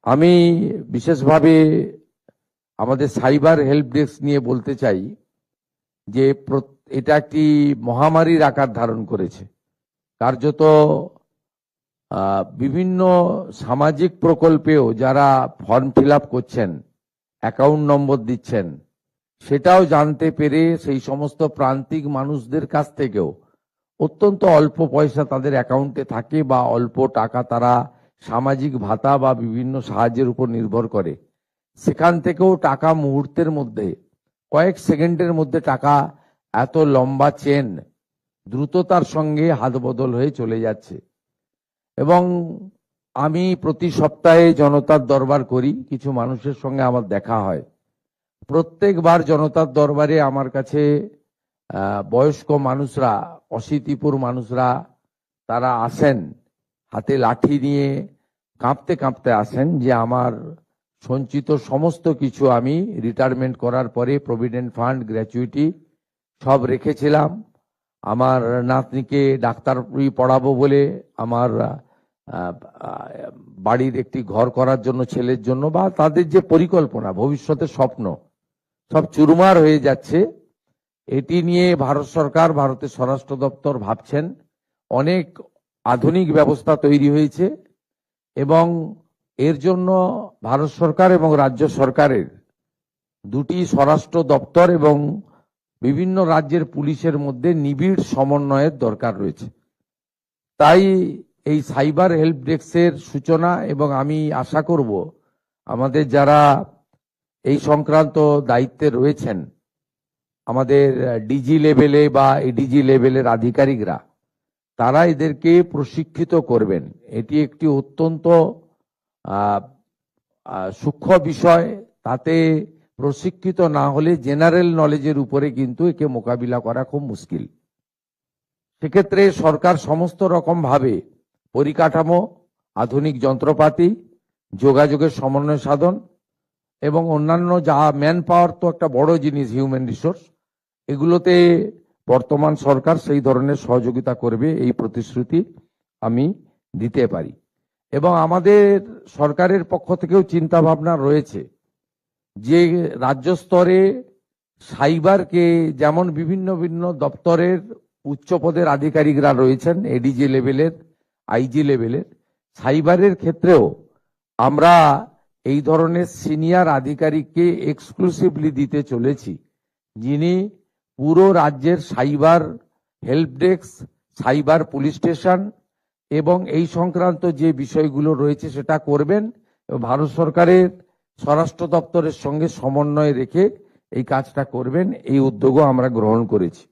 আমি বিশেষভাবে আমাদের সাইবার হেল্প ডেস্ক নিয়ে বলতে চাই যে এটা একটি মহামারীর আকার ধারণ করেছে। কার্যত বিভিন্ন সামাজিক প্রকল্পেও যারা ফর্ম ফিল আপ করছেন, অ্যাকাউন্ট নম্বর দিচ্ছেন, সেটাও জানতে পেরে সেই সমস্ত প্রান্তিক মানুষদের কাছ থেকেও অত্যন্ত অল্প পয়সা তাদের অ্যাকাউন্টে থাকে বা অল্প টাকা তারা সামাজিক ভাতা বা বিভিন্ন সাহায্যের উপর নির্ভর করে, সেখান থেকেও টাকা মুহূর্তের মধ্যে, কয়েক সেকেন্ডের মধ্যে টাকা এত লম্বা চেন দ্রুততার সঙ্গে হাত বদল হয়ে চলে যাচ্ছে। এবং আমি প্রতি সপ্তাহে জনতার দরবার করি, কিছু মানুষের সঙ্গে আমার দেখা হয়। প্রত্যেকবার জনতার দরবারে আমার কাছে বয়স্ক মানুষরা, অশীতিপুর মানুষরা তারা আসেন, হাতে লাঠি নিয়ে কাঁপতে কাঁপতে আসেন যে আমার সঞ্চিত সমস্ত কিছু আমি রিটায়ারমেন্ট করার পরে প্রভিডেন্ট ফান্ড, গ্র্যাচুইটি সব রেখেছিলাম। আমার নাতনিকে ডাক্তারি পড়াবো বলে, আমার বাড়ির একটি ঘর করার জন্য ছেলের জন্য, বা তাদের যে পরিকল্পনা, ভবিষ্যতের স্বপ্ন, সব চুরমার হয়ে যাচ্ছে। এটি নিয়ে ভারত সরকার, ভারতের স্বরাষ্ট্র দপ্তর ভাবছেন। অনেক আধুনিক ব্যবস্থা তৈরি হয়েছে এবং এর জন্য ভারত সরকার এবং রাজ্য সরকারের দুটি স্বরাষ্ট্র দপ্তর এবং বিভিন্ন রাজ্যের পুলিশের মধ্যে নিবিড় সমন্বয়ের দরকার রয়েছে। তাই এই সাইবার হেল্প ডেস্কের সূচনা, এবং আমি আশা করব আমাদের যারা এই সংক্রান্ত দায়িত্বে রয়েছেন, আমাদের ডিজি লেভেলে বা এডিজি লেভেলের আধিকারিকরা, তারা এদেরকে প্রশিক্ষিত করবেন। এটি একটি অত্যন্ত সূক্ষ্ম বিষয়। তাতে প্রশিক্ষিত না হলে জেনারেল নলেজের উপরে কিন্তু একে মোকাবিলা করা খুব মুশকিল। সেক্ষেত্রে সরকার সমস্ত রকম ভাবে পরিকাঠামো, আধুনিক যন্ত্রপাতি, যোগাযোগের সমন্বয় সাধন এবং অন্যান্য যা ম্যান পাওয়ার, তো একটা বড় জিনিস হিউম্যান রিসোর্স, এগুলোতে বর্তমান সরকার সেই ধরনের সহযোগিতা করবে, এই প্রতিশ্রুতি আমি দিতে পারি। এবং আমাদের সরকারের পক্ষ থেকেও চিন্তা ভাবনা রয়েছে যে রাজ্য স্তরে সাইবারকে, যেমন বিভিন্ন বিভিন্ন দপ্তরের উচ্চ পদের আধিকারিকরা রয়েছেন, এডিজি লেভেলের, আইজি লেভেলের, সাইবারের ক্ষেত্রেও আমরা এই ধরনের সিনিয়র আধিকারিককে এক্সক্লুসিভলি দিতে চলেছি, যিনি পুরো রাজ্যের cyber help desk, cyber police station এবং এই সংক্রান্ত যে বিষয়গুলো রয়েছে সেটা করবেন। ভারত সরকারের স্বরাষ্ট্র দপ্তরের সঙ্গে সমন্বয় রেখে এই কাজটা করবেন, এই উদ্যোগও আমরা গ্রহণ করেছি।